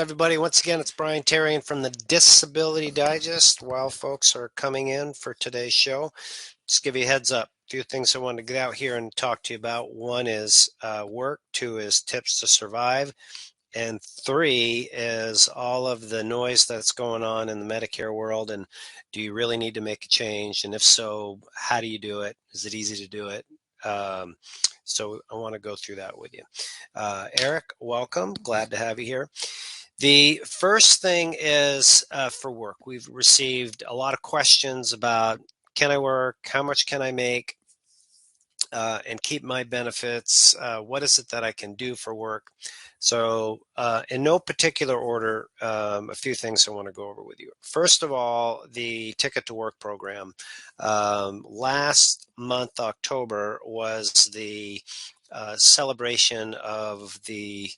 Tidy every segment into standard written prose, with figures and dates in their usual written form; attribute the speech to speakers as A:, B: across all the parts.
A: Everybody, once again, it's Brian Terrian from the Disability Digest. While folks are coming in for today's show, just give you a heads up. A few things I wanted to get out here and talk to you about. One is work, two is tips to survive, and three is all of the noise that's going on in the Medicare world. And do you really need to make a change? And if so, how do you do it? Is it easy to do it? Um, so I want to go through that with you. Eric, welcome. Glad to have you here. The first thing is for work. We've received a lot of questions about can I work? How much can I make and keep my benefits? What is it that I can do for work? So, in no particular order, a few things I want to go over with you. First of all, the Ticket to Work program. Last month, October, was the celebration of the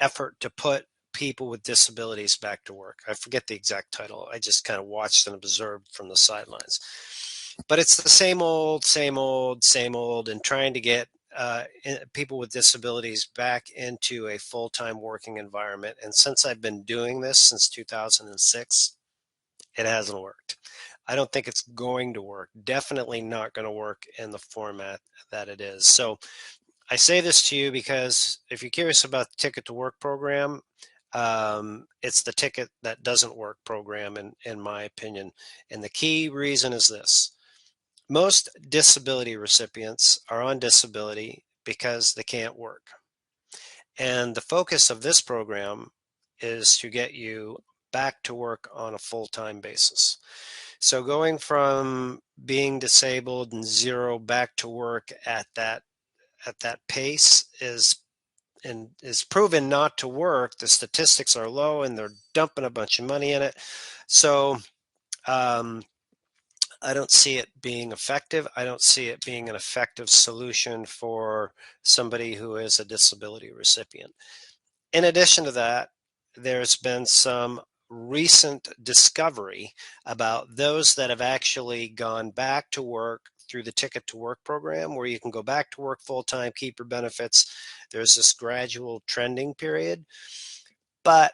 A: effort to put people with disabilities back to work. I forget the exact title. I just kind of watched and observed from the sidelines. But it's the same old, same old, same old, and trying to get people with disabilities back into a full-time working environment. And since I've been doing this since 2006, it hasn't worked. I don't think it's going to work. Definitely not going to work in the format that it is. So I say this to you because if you're curious about the Ticket to Work program, it's the ticket that doesn't work program, in my opinion. And the key reason is this. Most disability recipients are on disability because they can't work. And the focus of this program is to get you back to work on a full-time basis. So going from being disabled and zero back to work at that pace is proven not to work. The statistics are low and they're dumping a bunch of money in it. So um, I don't see it being effective. I don't see it being an effective solution for somebody who is a disability recipient. In addition to that, there's been some recent discovery about those that have actually gone back to work through the Ticket to Work program, where you can go back to work full time, keep your benefits. There's this gradual trending period, but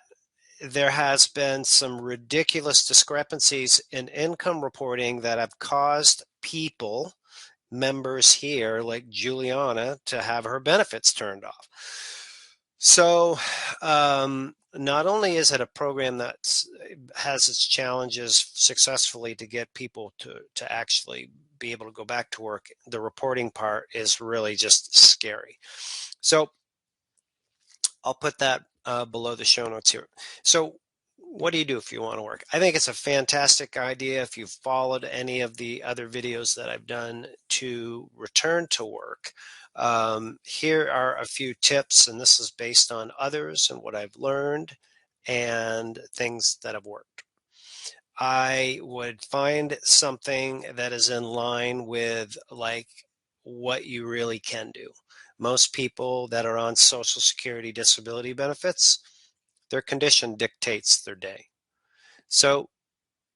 A: there has been some ridiculous discrepancies in income reporting that have caused people, members here like Juliana, to have her benefits turned off. So, not only is it a program that has its challenges successfully to get people to actually be able to go back to work, the reporting part is really just scary. So, I'll put that below the show notes here. So, what do you do if you want to work? I think it's a fantastic idea if you've followed any of the other videos that I've done to return to work. Here are a few tips, and this is based on others and what I've learned and things that have worked. I would find something that is in line with like what you really can do. Most people that are on Social Security disability benefits, their condition dictates their day. So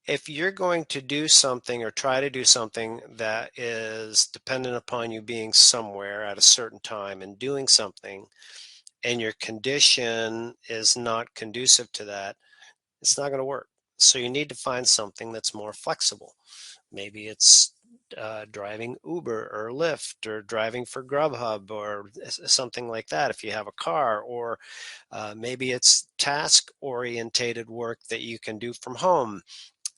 A: if you're going to do something or try to do something that is dependent upon you being somewhere at a certain time and doing something, and your condition is not conducive to that, it's not going to work. So you need to find something that's more flexible. Maybe it's driving Uber or Lyft or driving for Grubhub or something like that if you have a car, or maybe it's task orientated work that you can do from home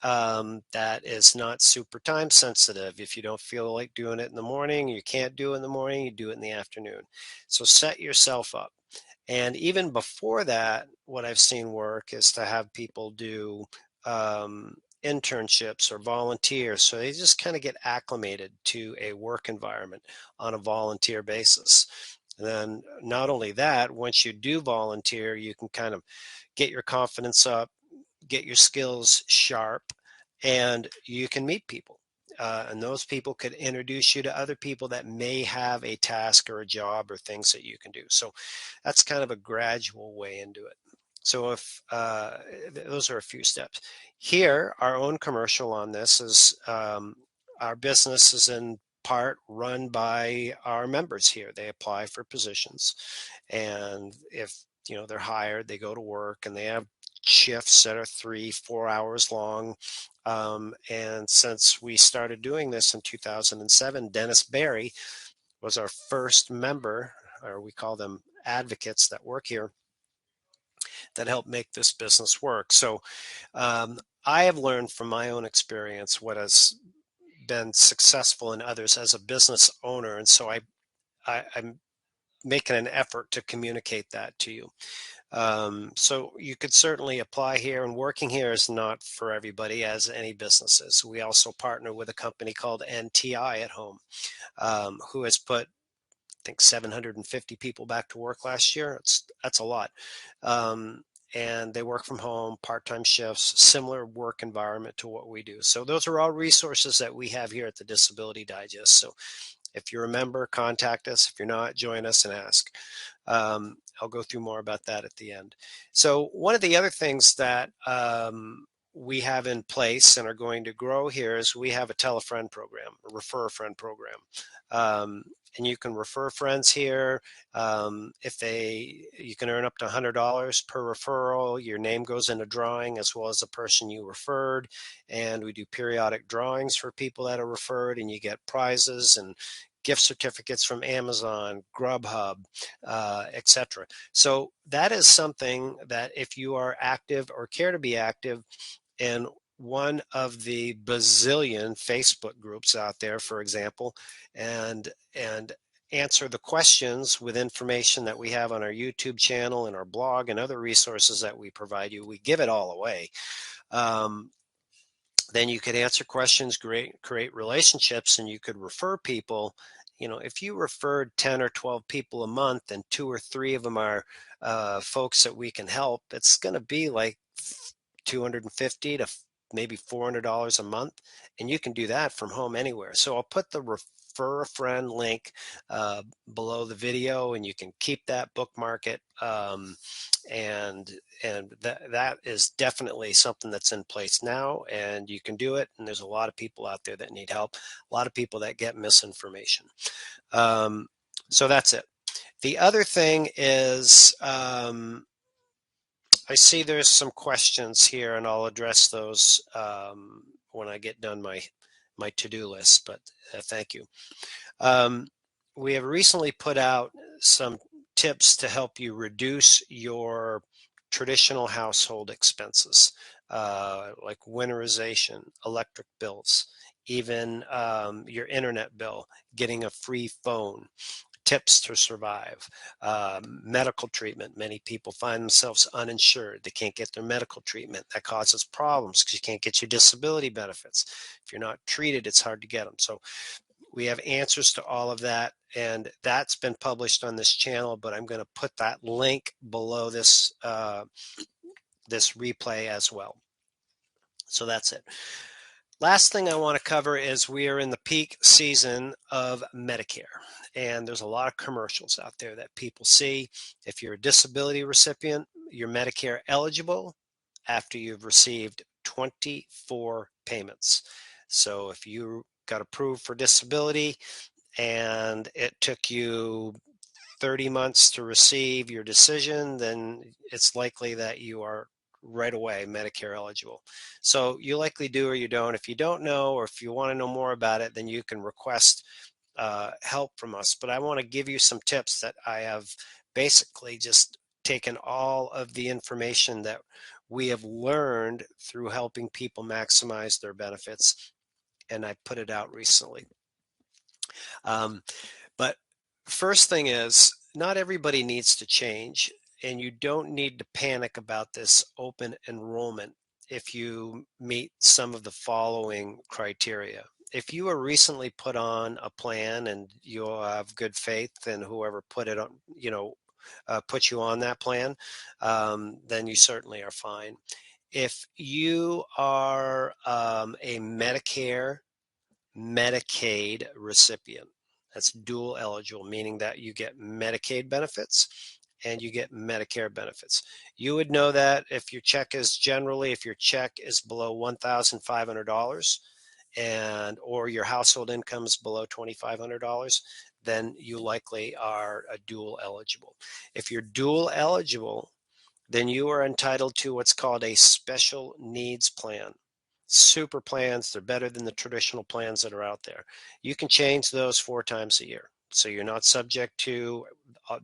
A: that is not super time sensitive. If you don't feel like doing it in the morning, you can't do it in the morning, you do it in the afternoon. So set yourself up. And even before that, what I've seen work is to have people do internships or volunteer. So they just kind of get acclimated to a work environment on a volunteer basis. And then not only that, once you do volunteer, you can kind of get your confidence up, get your skills sharp, and you can meet people. And those people could introduce you to other people that may have a task or a job or things that you can do. So that's kind of a gradual way into it. So if those are a few steps. Here, our own commercial on this is our business is in part run by our members here. They apply for positions. And if they're hired, they go to work, and they have shifts that are 3-4 hours long. And since we started doing this in 2007, Dennis Barry was our first member, or we call them advocates that work here, that helped make this business work. So I have learned from my own experience what has been successful in others as a business owner. And so I'm making an effort to communicate that to you. So you could certainly apply here, and working here is not for everybody, as any business is. We also partner with a company called NTI at home, who has put, I think, 750 people back to work last year. That's a lot. And they work from home, part-time shifts, similar work environment to what we do. So those are all resources that we have here at the Disability Digest. So if you're a member, contact us. If you're not, join us and ask. I'll go through more about that at the end. So one of the other things that we have in place and are going to grow here is we have a tell a friend program, a refer a friend program. And you can refer friends here. You can earn up to $100 per referral. Your name goes in a drawing as well as the person you referred. And we do periodic drawings for people that are referred, and you get prizes and gift certificates from Amazon, Grubhub, etc. So that is something that if you are active or care to be active in one of the bazillion Facebook groups out there, for example, and answer the questions with information that we have on our YouTube channel and our blog and other resources that we provide you, we give it all away. Then you could answer questions, create relationships, and you could refer people. If you referred 10 or 12 people a month and 2 or 3 of them are folks that we can help, it's going to be like $250 to maybe $400 a month. And you can do that from home anywhere. So I'll put the refer a friend link below the video, and you can keep that, bookmark it. And that is definitely something that's in place now, and you can do it. And there's a lot of people out there that need help, a lot of people that get misinformation. So that's it. The other thing is, I see there's some questions here, and I'll address those when I get done my to-do list, but thank you. We have recently put out some tips to help you reduce your traditional household expenses, like winterization, electric bills, even your internet bill, getting a free phone, tips to survive, medical treatment. Many people find themselves uninsured. They can't get their medical treatment. That causes problems because you can't get your disability benefits. If you're not treated, it's hard to get them. So we have answers to all of that, and that's been published on this channel, but I'm going to put that link below this this replay as well. So that's it. Last thing I want to cover is we are in the peak season of Medicare, and there's a lot of commercials out there that people see. If you're a disability recipient, you're Medicare eligible after you've received 24 payments. So if you got approved for disability and it took you 30 months to receive your decision, then it's likely that you are right away Medicare eligible. So you likely do or you don't. If you don't know, or if you want to know more about it, then you can request help from us. But I want to give you some tips that I have basically just taken all of the information that we have learned through helping people maximize their benefits, and I put it out recently. But first thing is, not everybody needs to change, and you don't need to panic about this open enrollment if you meet some of the following criteria. If you were recently put on a plan and you have good faith in whoever put it on, put you on that plan, then you certainly are fine. If you are a Medicare, Medicaid recipient, that's dual eligible, meaning that you get Medicaid benefits and you get Medicare benefits. You would know that if your check is below $1,500 or your household income is below $2,500, then you likely are a dual eligible. If you're dual eligible, then you are entitled to what's called a special needs plan. Super plans, they're better than the traditional plans that are out there. You can change those 4 times a year. So you're not subject to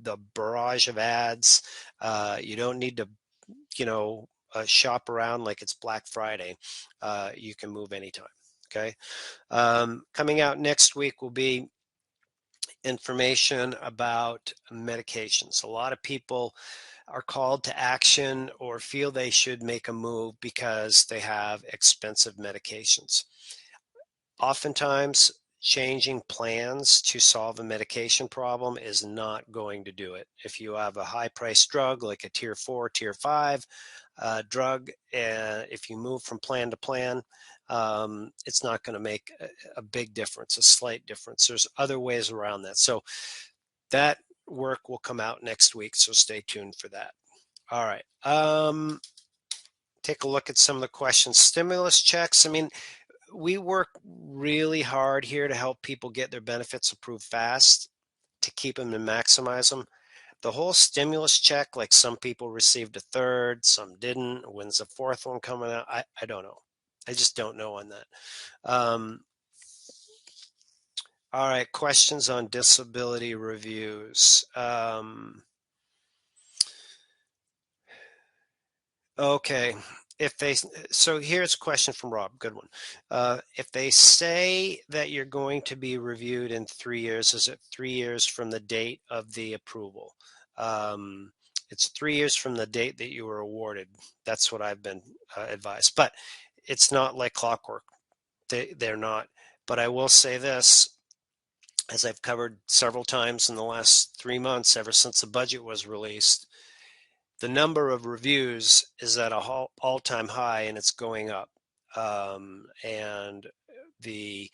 A: the barrage of ads. You don't need to, shop around like it's Black Friday. You can move anytime. Okay. Coming out next week will be information about medications. A lot of people are called to action or feel they should make a move because they have expensive medications. Oftentimes, changing plans to solve a medication problem is not going to do it. If you have a high price drug like a tier 4, tier 5 drug, and if you move from plan to plan, it's not going to make a big difference, a slight difference. There's other ways around that. So that work will come out next week, so stay tuned for that. All right. Take a look at some of the questions. Stimulus checks. I mean, we work really hard here to help people get their benefits approved fast, to keep them and maximize them. The whole stimulus check, like some people received a third, some didn't. When's the fourth one coming out? I don't know. I just don't know on that. All right, questions on disability reviews. Okay, so here's a question from Rob, good one. If they say that you're going to be reviewed in 3 years, is it 3 years from the date of the approval? It's 3 years from the date that you were awarded. That's what I've been advised, but it's not like clockwork. They're not. But I will say this, as I've covered several times in the last 3 months, ever since the budget was released, the number of reviews is at a all-time high, and it's going up. And the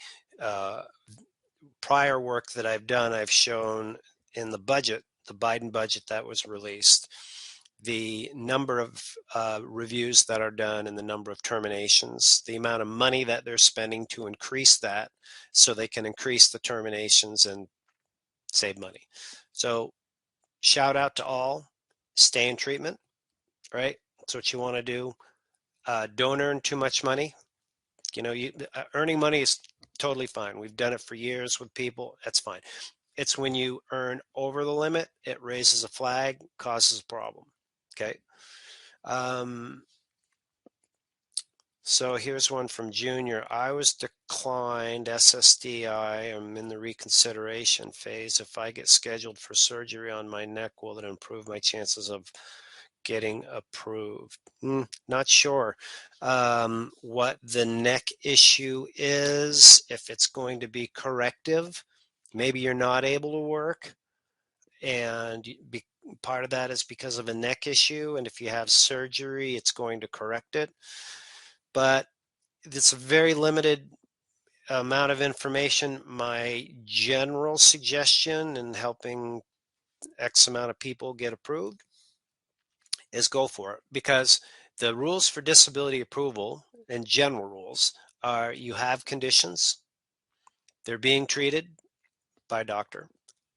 A: prior work that I've done, I've shown in the budget, the Biden budget that was released, the number of reviews that are done and the number of terminations, the amount of money that they're spending to increase that so they can increase the terminations and save money. So shout out to all. Stay in treatment, right? That's what you want to do. Don't earn too much money. Earning money is totally fine. We've done it for years with people. That's fine. It's when you earn over the limit, it raises a flag, causes a problem. Okay. So here's one from Junior. I was declined SSDI. I'm in the reconsideration phase. If I get scheduled for surgery on my neck, will it improve my chances of getting approved? Not sure what the neck issue is, if it's going to be corrective. Maybe you're not able to work, and part of that is because of a neck issue, and if you have surgery, it's going to correct it. But it's a very limited amount of information. My general suggestion in helping X amount of people get approved is go for it, because the rules for disability approval and general rules are you have conditions, they're being treated by a doctor,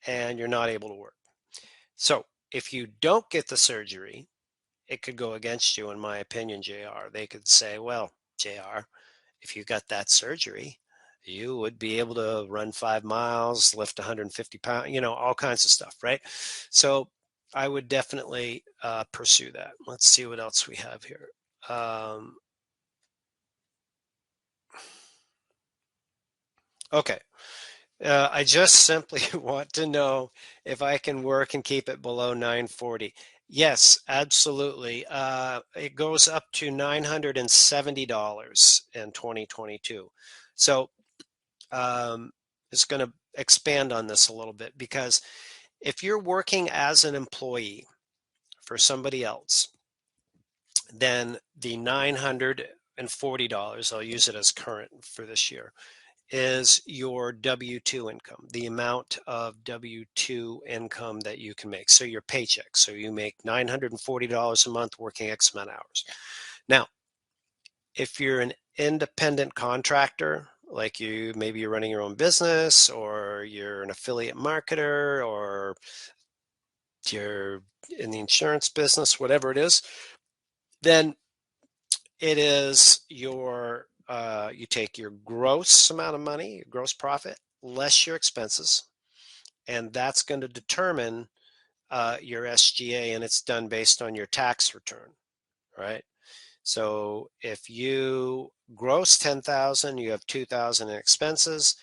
A: and you're not able to work. So if you don't get the surgery, it could go against you, in my opinion, JR. They could say, well, JR, if you got that surgery, you would be able to run 5 miles, lift 150 pounds, all kinds of stuff, right? So I would definitely pursue that. Let's see what else we have here. Okay. I just simply want to know if I can work and keep it below 940. Yes, absolutely. It goes up to $970 in 2022. So it's going to expand on this a little bit, because if you're working as an employee for somebody else, then the $940, I'll use it as current for this year, is your W-2 income, the amount of W-2 income that you can make. So your paycheck. So you make $940 a month working X amount of hours. Now, if you're an independent contractor like maybe you're running your own business, or you're an affiliate marketer, or you're in the insurance business, whatever it is, then it is you take your gross amount of money, your gross profit, less your expenses, and that's going to determine your SGA, and it's done based on your tax return, right? So if you gross 10,000, you have 2,000 in expenses,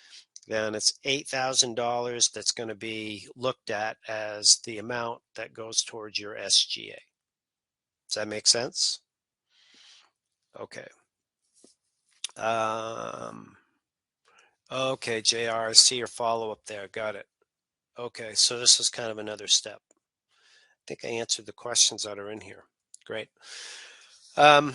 A: then it's $8,000 that's going to be looked at as the amount that goes towards your SGA. Does that make sense? Okay. Okay, JR, I see your follow-up there. Got it. Okay, so this is kind of another step. I think I answered the questions that are in here. Great. Um,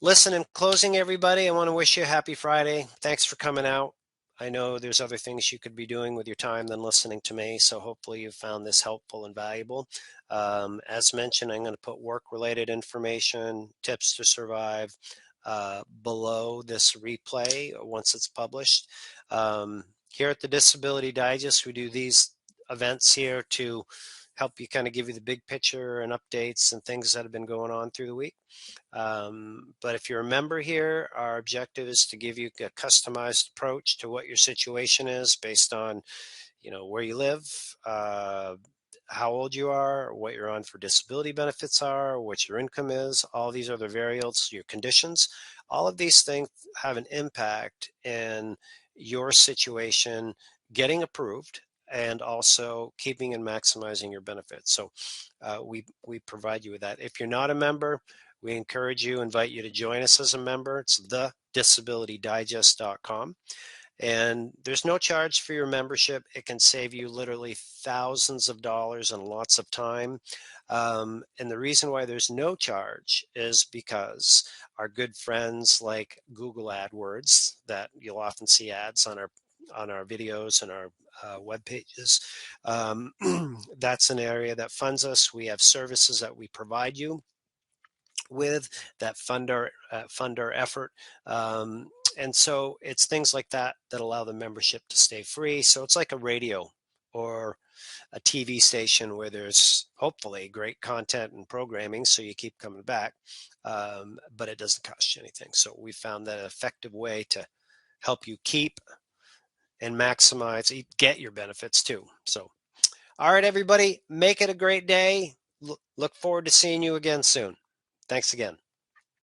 A: Listen, in closing, everybody, I want to wish you a happy Friday. Thanks for coming out. I know there's other things you could be doing with your time than listening to me, so hopefully you found this helpful and valuable. As mentioned, I'm going to put work-related information, tips to survive, below this replay once it's published. Here at the Disability Digest, we do these events here to help you kind of give you the big picture and updates and things that have been going on through the week. But if you're a member here, our objective is to give you a customized approach to what your situation is based on, where you live, how old you are, what you're on for disability benefits are, what your income is, all these other variables, your conditions. All of these things have an impact in your situation getting approved and also keeping and maximizing your benefits. So we provide you with that. If you're not a member, we invite you to join us as a member. It's thedisabilitydigest.com. And there's no charge for your membership. It can save you literally thousands of dollars and lots of time. And the reason why there's no charge is because our good friends like Google AdWords, that you'll often see ads on our videos and our web pages. That's an area that funds us. We have services that we provide you with that fund our effort. And so it's things like that that allow the membership to stay free. So it's like a radio or a TV station where there's hopefully great content and programming, so you keep coming back, but it doesn't cost you anything. So we found that an effective way to help you keep and maximize, get your benefits too. So, all right, everybody, make it a great day. Look forward to seeing you again soon. Thanks again.